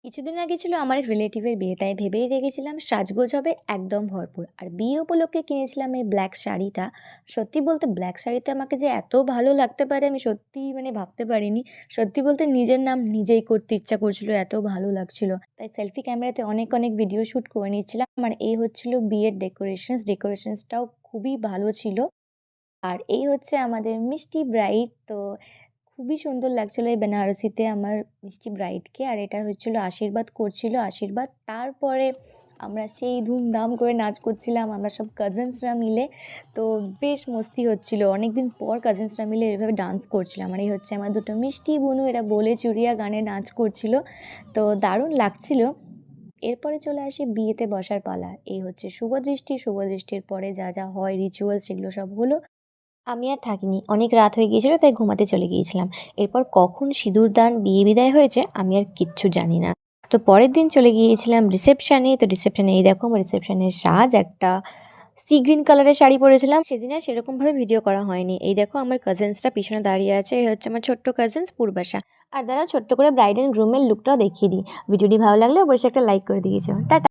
কিছুদিন আগে ছিল আমার এক রিলেটিভের বিয়ে, তাই ভেবেই রেখেছিলাম সাজগোজ হবে একদম ভরপুর। আর বিয়ে উপলক্ষে কিনেছিলাম এই ব্ল্যাক শাড়িটা। সত্যি বলতে ব্ল্যাক শাড়িতে আমাকে যে এত ভালো লাগতে পারে আমি সত্যিই ভাবতে পারিনি। সত্যি বলতে নিজের নাম নিজেই করতে ইচ্ছা করছিল, এত ভালো লাগছিল। তাই সেলফি ক্যামেরাতে অনেক অনেক ভিডিও শ্যুট করে নিচ্ছিলাম। আর এই হচ্ছিল বিয়ের ডেকোরেশনসটাও খুবই ভালো ছিল। আর এই হচ্ছে আমাদের মিষ্টি ব্রাইড। তো খুবই সুন্দর লাগছিল এই বেনারসিতে আমার মিষ্টি ব্রাইডকে। আর এটা হচ্ছিল আশীর্বাদ করছিল আশীর্বাদ। তারপরে আমরা সেই ধুমধাম করে নাচ করছিলাম আমরা সব কাজিনসরা মিলে। তো বেশ মস্তি হচ্ছিল, অনেকদিন পর কাজিনসরা মিলে এভাবে ডান্স করছিলাম। আর এই হচ্ছে আমার দুটো মিষ্টি বোনু, এরা বলে চুরিয়া গানে নাচ করছিল। তো দারুণ লাগছিল। এরপরে চলে আসি বিয়েতে বসার পালা। এই হচ্ছে শুভ দৃষ্টির পরে যা যা হয় রিচুয়াল সেগুলো সব হলো। আমি আর থাকিনি। অনেক রাত হয়ে গিয়েছিল তাই ঘুমাতে চলে গিয়েছিলাম। এরপর কখন সিঁদুরদান, বিয়ে বিদায় হয়েছে আমি আর কিচ্ছু জানি না। তো পরের দিন চলে গিয়েছিলাম রিসেপশনে। তো রিসেপশনে এই দেখো আমার রিসেপশনের সাজ, একটা সি গ্রিন কালারের শাড়ি পরেছিলাম। সেদিন আর সেরকমভাবে ভিডিও করা হয়নি। এই দেখো আমার কাজিনসরা পিছনে দাঁড়িয়ে আছে। এই হচ্ছে আমার ছোট্ট কাজিনস পূর্বাশা। আর দাদা ছোট্ট করে ব্রাইড অ্যান্ড গ্রুমের লুকটাও দেখিয়ে দিই। ভিডিওটি ভালো লাগলে অবশ্যই একটা লাইক করে দিয়েছো। টাটা।